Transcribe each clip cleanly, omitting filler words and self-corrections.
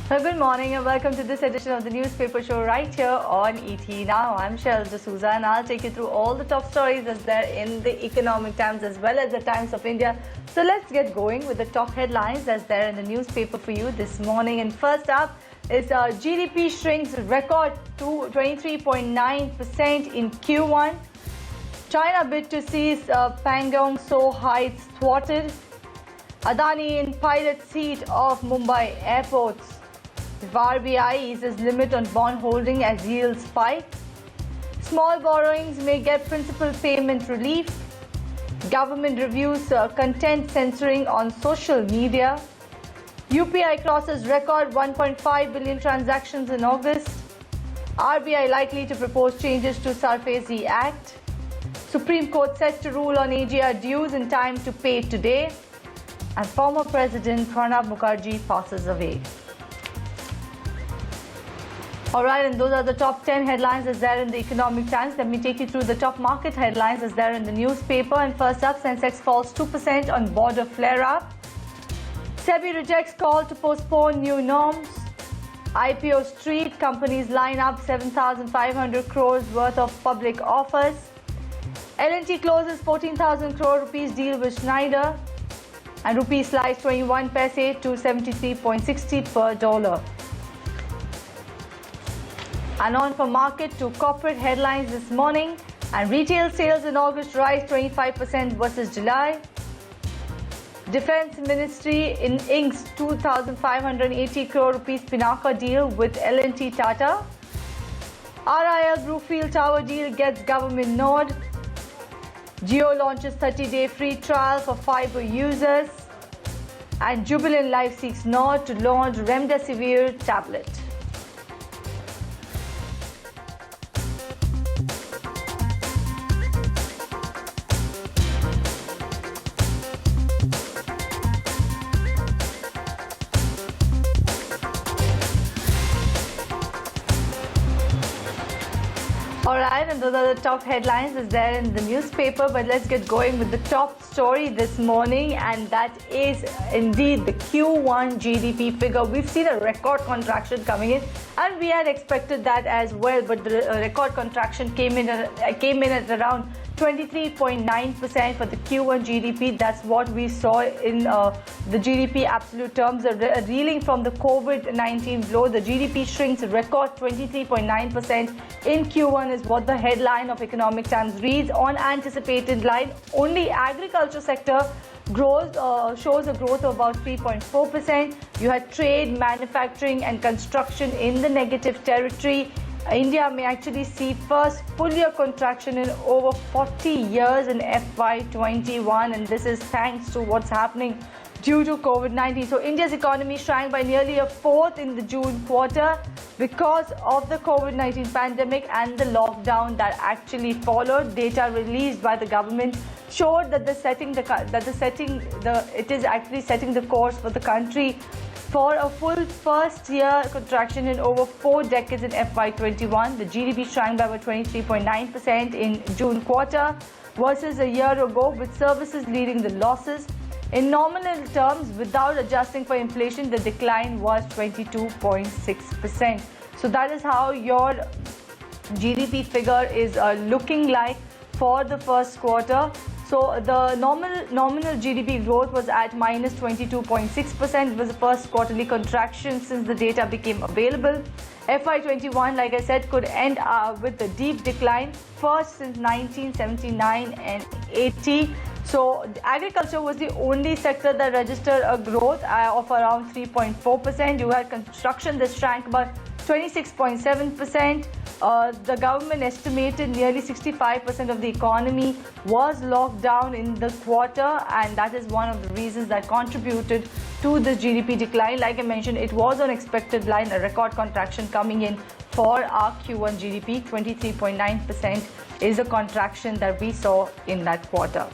Well, good morning and welcome to this edition of the newspaper show right here on ET Now. I'm Cheryl D'Souza and I'll take you through all the top stories as they're in the Economic Times as well as the Times of India. So let's get going with the top headlines as they're in the newspaper for you this morning. And first up is GDP shrinks record to 23.9% in Q1. China bid to seize Pangong Tso heights thwarted. Adani in pilot seat of Mumbai airports. If RBI eases limit on bond holding as yields spike. Small borrowings may get principal payment relief. Government reviews content censoring on social media. UPI crosses record 1.5 billion transactions in August. RBI likely to propose changes to SARFAESI Act. Supreme Court set to rule on AGR dues in time to pay today. And former President Pranab Mukherjee passes away. Alright, and those are the top 10 headlines as they're in the Economic Times. Let me take you through the top market headlines as they're in the newspaper. And first up, Sensex falls 2% on border flare-up. SEBI rejects call to postpone new norms. IPO STREET companies line up 7,500 crores worth of public offers. L&T closes 14,000 crore rupees deal with Schneider. And Rupee slides 21 paise to 73.60 per dollar. And on for market to corporate headlines this morning. And retail sales in August rise 25% versus July. Defense Ministry inks 2,580 crore rupees Pinaka deal with L&T TATA. RIL Bluefield Tower deal gets government nod. Jio launches 30-day free trial for fiber users. And Jubilant Life seeks nod to launch Remdesivir tablet. Alright, and those are the top headlines as they're in the newspaper. But let's get going with the top story this morning, and that is indeed the Q1 GDP figure. We've seen a record contraction coming in, and we had expected that as well. But the record contraction came in at around 23.9% for the Q1 GDP. That's what we saw in the GDP absolute terms. Reeling from the COVID-19 blow, the GDP shrinks a record 23.9% in Q1 is what the headline of Economic Times reads. On anticipated line, only agriculture sector grows, shows a growth of about 3.4%. You had trade, manufacturing and construction in the negative territory. India may actually see first full year contraction in over 40 years in FY21, and this is thanks to what's happening due to COVID-19. So India's economy shrank by nearly a fourth in the June quarter because of the COVID-19 pandemic and the lockdown that actually followed. Data released by the government showed that it is actually setting the course for the country for a full first year contraction in over 4 decades in FY21. The GDP shrank by about 23.9% in June quarter versus a year ago, with services leading the losses. In nominal terms, without adjusting for inflation, the decline was 22.6%. So that is how your GDP figure is looking like for the first quarter. So the nominal GDP growth was at minus 22.6%. It was the first quarterly contraction since the data became available. FY21, like I said, could end with a deep decline, first since 1979 and 80. So agriculture was the only sector that registered a growth of around 3.4%. You had construction that shrank about 26.7%. The government estimated nearly 65% of the economy was locked down in the quarter, and that is one of the reasons that contributed to the GDP decline. Like I mentioned, it was on expected line, a record contraction coming in for our Q1 GDP. 23.9% is a contraction that we saw in that quarter.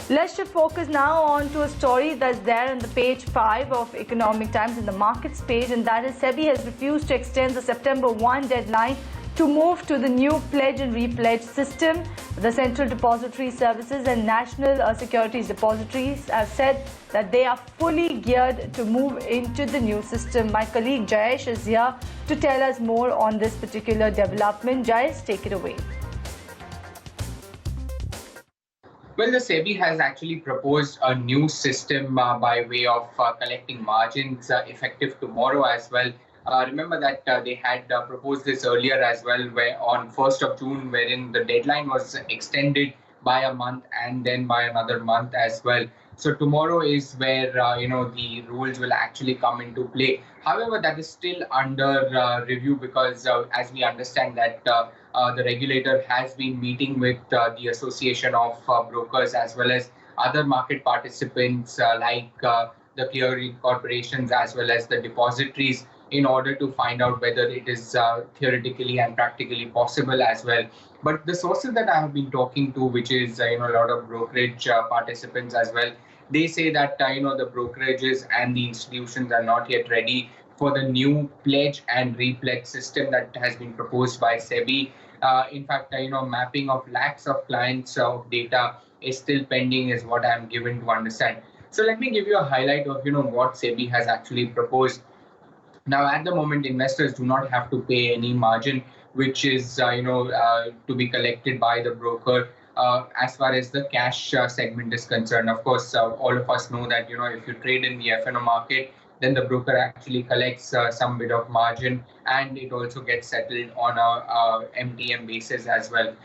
Let's shift focus now on to a story that's there on the page 5 of Economic Times in the markets page, and that is SEBI has refused to extend the September 1 deadline to move to the new pledge and repledge system. The Central Depository Services and National Securities Depositories have said that they are fully geared to move into the new system. My colleague Jayesh is here to tell us more on this particular development. Jayesh, take it away. Well, the SEBI has actually proposed a new system by way of collecting margins effective tomorrow as well. Remember that they had proposed this earlier as well, where on 1st of June, wherein the deadline was extended by a month and then by another month as well. So tomorrow is where the rules will actually come into play. However, that is still under review because as we understand that the regulator has been meeting with the Association of Brokers as well as other market participants like the clearing corporations as well as the depositories in order to find out whether it is theoretically and practically possible as well. But the sources that I have been talking to, which is a lot of brokerage participants as well, they say that the brokerages and the institutions are not yet ready for the new pledge and repledge system that has been proposed by SEBI. In fact, mapping of lakhs of clients of data is still pending, is what I am given to understand. So let me give you a highlight of what SEBI has actually proposed. Now, at the moment, investors do not have to pay any margin, which is to be collected by the broker as far as the cash segment is concerned. Of course, all of us know that if you trade in the F&O market, then the broker actually collects some bit of margin, and it also gets settled on a MTM basis as well.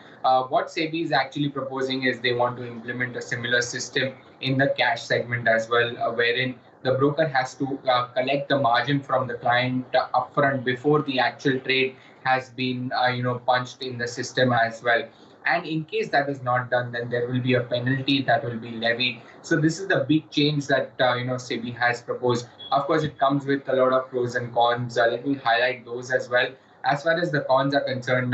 What SEBI is actually proposing is they want to implement a similar system in the cash segment as well, wherein the broker has to collect the margin from the client upfront before the actual trade has been punched in the system as well. And in case that is not done, then there will be a penalty that will be levied. So this is the big change that SEBI has proposed. Of course, it comes with a lot of pros and cons. Let me highlight those as well. As far as the cons are concerned,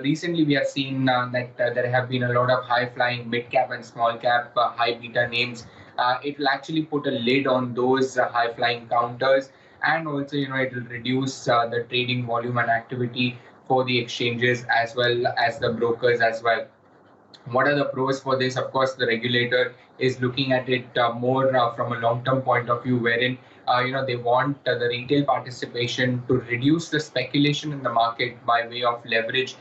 recently we have seen that there have been a lot of high-flying mid-cap and small-cap high beta names. It will actually put a lid on those high-flying counters, and also it will reduce the trading volume and activity for the exchanges as well as the brokers as well. What are the pros for this? Of course, the regulator is looking at it more from a long-term point of view, wherein they want the retail participation to reduce the speculation in the market by way of leverage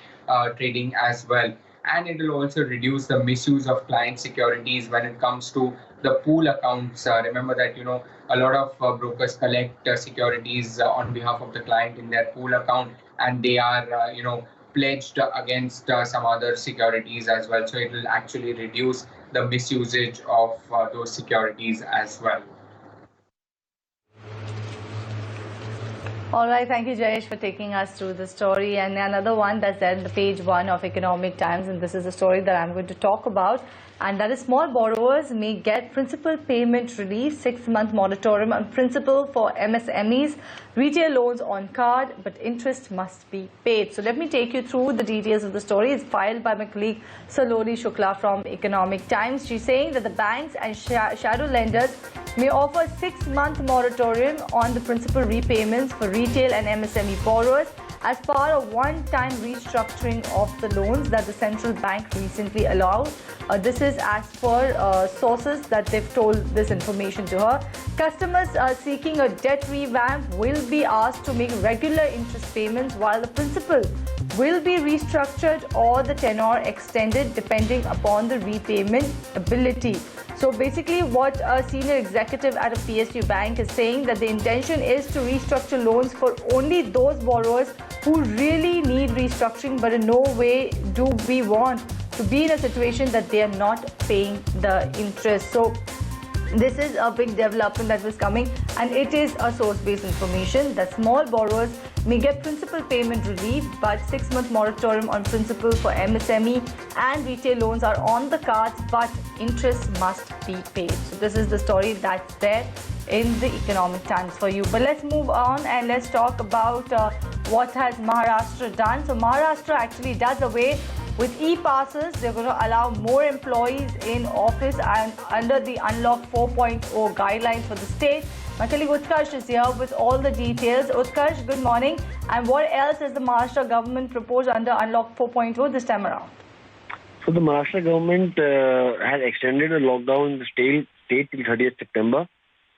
trading as well. And it will also reduce the misuse of client securities when it comes to the pool accounts. Remember that a lot of brokers collect securities on behalf of the client in their pool account, and they are pledged against some other securities as well. So it will actually reduce the misusage of those securities as well. All right, thank you, Jayesh, for taking us through the story. And another one that's there in the page 1 of Economic Times, and this is the story that I'm going to talk about, and that is small borrowers may get principal payment relief, 6-month moratorium on principal for MSMEs, retail loans on card, but interest must be paid. So let me take you through the details of the story. It's filed by my colleague Saloni Shukla from Economic Times. She's saying that the banks and shadow lenders may offer 6-month moratorium on the principal repayments for retail and MSME borrowers as part of one-time restructuring of the loans that the central bank recently allowed. This is as per sources that they've told this information to her. Customers seeking a debt revamp will be asked to make regular interest payments, while the principal will be restructured or the tenor extended depending upon the repayment ability. So basically what a senior executive at a PSU bank is saying, that the intention is to restructure loans for only those borrowers who really need restructuring, but in no way do we want to be in a situation that they are not paying the interest. So this is a big development that was coming, and it is a source-based information that small borrowers may get principal payment relief, but 6-month moratorium on principal for MSME and retail loans are on the cards, but interest must be paid. So this is the story that's there in the Economic Times for you. But let's move on and let's talk about what has Maharashtra done. So Maharashtra actually does away with e-passes. They're going to allow more employees in office, and under the Unlock 4.0 guidelines for the state, My colleague Utkarsh is here with all the details. Utkarsh, good morning. And what else has the Maharashtra government proposed under Unlock 4.0 this time around? So the Maharashtra government has extended the lockdown in the state till 30th September.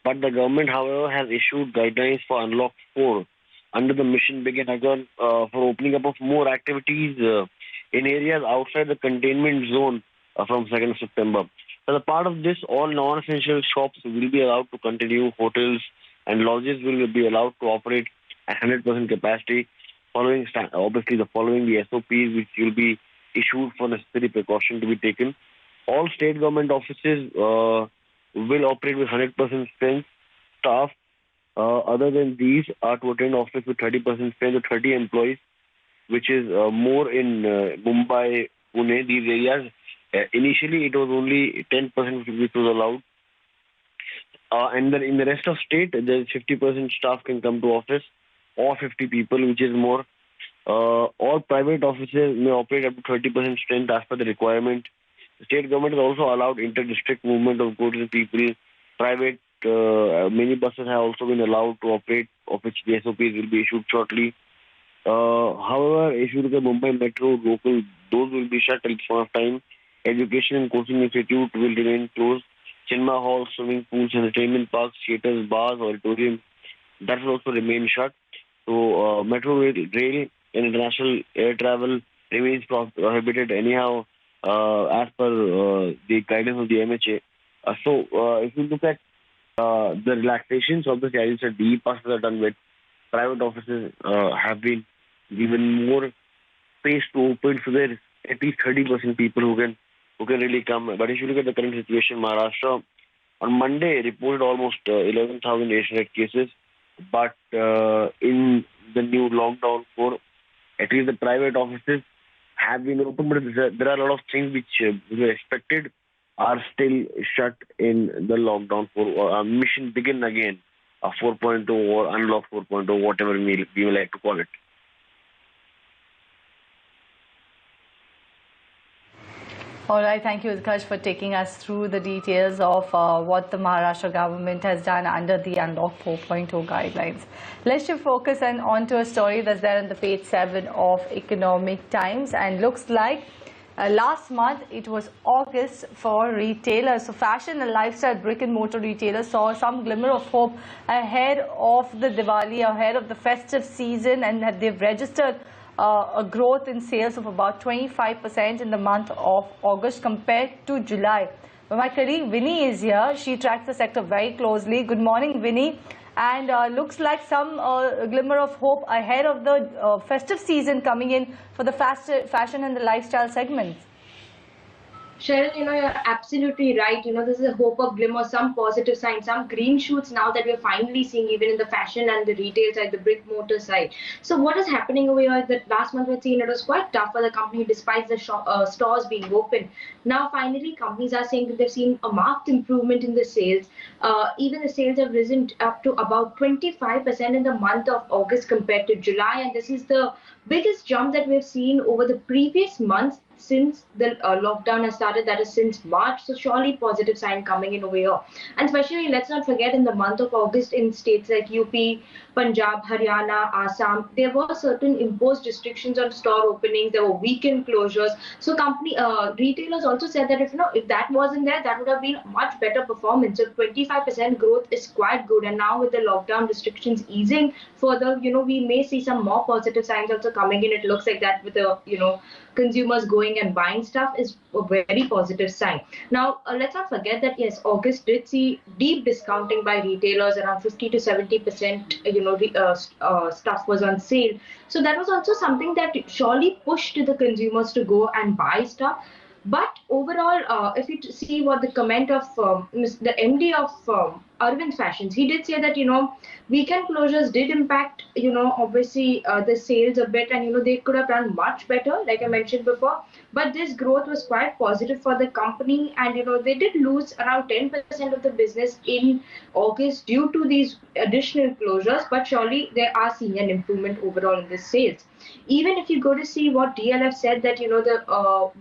But the government, however, has issued guidelines for Unlock 4 under the Mission Begin Again for opening up of more activities in areas outside the containment zone from 2nd September. As a part of this, all non-essential shops will be allowed to continue. Hotels and lodges will be allowed to operate at 100% capacity, following the SOPs which will be issued for necessary precaution to be taken. All state government offices will operate with 100% strength. Staff other than these are to attend office with 30% strength of 30 employees, which is more in Mumbai, Pune, these areas. Initially, it was only 10% which was allowed. And then in the rest of state, the 50% staff can come to office, or 50 people, which is more. All private offices may operate up to 30% strength as per the requirement. The state government has also allowed inter-district movement of goods and people. Private minibuses have also been allowed to operate, of which the SOPs will be issued shortly. However, if you look at Mumbai Metro, local, those will be shut till some time. Education and coaching institute will remain closed. Cinema halls, swimming pools, entertainment parks, theatres, bars, auditorium, that will also remain shut. So, metro rail and international air travel remains prohibited anyhow as per the guidance of the MHA. If you look at the relaxations, obviously, as you said, the e-passes are done with. Private offices have been given more space to open, so there is at least 30% people who can really come. But if you look at the current situation, Maharashtra on Monday reported almost 11,800 cases. But in the new lockdown for at least the private offices have been open, but there are a lot of things which were expected are still shut in the lockdown for Mission Begin Again, 4.0 or Unlock 4.0, whatever we would like to call it. All right, thank you, Utkarsh, for taking us through the details of what the Maharashtra government has done under the Unlock 4.0 guidelines. Let's shift focus and onto a story that's there on the page 7 of Economic Times, and looks like last month it was August for retailers. So fashion and lifestyle brick and mortar retailers saw some glimmer of hope ahead of the Diwali, ahead of the festive season, and they've registered a growth in sales of about 25% in the month of August compared to July. But my colleague Vinny is here. She tracks the sector very closely. Good morning, Vinny. And looks like some glimmer of hope ahead of the festive season coming in for the fashion and the lifestyle segments. Cheryl, you're absolutely right. This is a hope of glimmer, some positive signs, some green shoots now that we're finally seeing even in the fashion and the retail side, the brick mortar side. So what is happening over here? That last month we'd seen it was quite tough for the company despite the stores being open. Now finally companies are saying that they've seen a marked improvement in the sales. Even the sales have risen up to about 25% in the month of August compared to July, and this is the biggest jump that we've seen over the previous months since the lockdown has started, that is since March. So surely positive sign coming in over here. And especially, let's not forget, in the month of August in states like UP, Punjab, Haryana, Assam, there were certain imposed restrictions on store openings, there were weekend closures. So retailers also said that if that wasn't there, that would have been much better performance. So 25% growth is quite good. And now with the lockdown restrictions easing further, we may see some more positive signs also coming in. It looks like that with the, consumers going and buying stuff is a very positive sign. Now, let's not forget that, yes, August did see deep discounting by retailers, around 50 to 70%, stuff was on sale. So that was also something that surely pushed the consumers to go and buy stuff. But overall, if you see what the comment of the MD of Arvind Fashions, he did say that, weekend closures did impact, obviously the sales a bit, and, they could have done much better, like I mentioned before. But this growth was quite positive for the company, and, they did lose around 10% of the business in August due to these additional closures. But surely they are seeing an improvement overall in the sales. Even if you go to see what DLF said, that,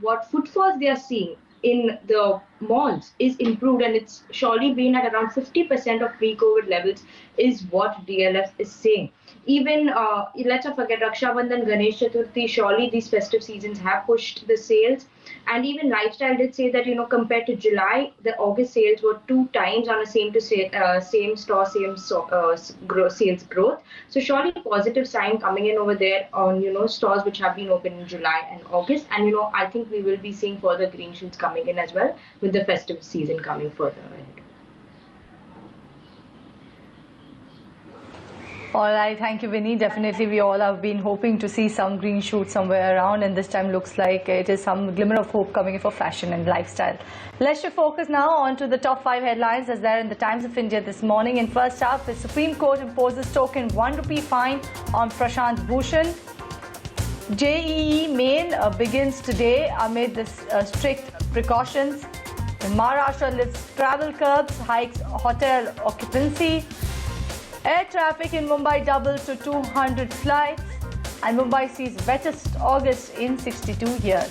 what footfalls they are seeing in the malls is improved, and it's surely been at around 50% of pre-COVID levels, is what DLF is saying. Even let's not forget Raksha Bandhan, Ganesh Chaturthi, surely these festive seasons have pushed the sales. And even Lifestyle did say that, compared to July, the August sales were 2 times on a same store sales growth. So surely positive sign coming in over there on, stores which have been open in July and August. And, I think we will be seeing further green shoots coming in as well with the festive season coming further ahead. All right, thank you, Vinny. Definitely, we all have been hoping to see some green shoots somewhere around, and this time looks like it is some glimmer of hope coming in for fashion and lifestyle. Let's shift focus now on to the top 5 headlines as they're in the Times of India this morning. In first up, the Supreme Court imposes token 1 rupee fine on Prashant Bhushan. JEE main begins today amid the strict precautions. In Maharashtra lifts travel curbs, hikes hotel occupancy. Air traffic in Mumbai doubles to 200 flights, and Mumbai sees wettest August in 62 years.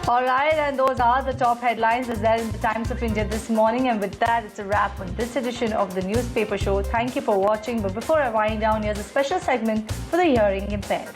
All right, and those are the top headlines as they're in the Times of India this morning. And with that, it's a wrap on this edition of the newspaper show. Thank you for watching. But before I wind down, here's a special segment for the hearing impaired.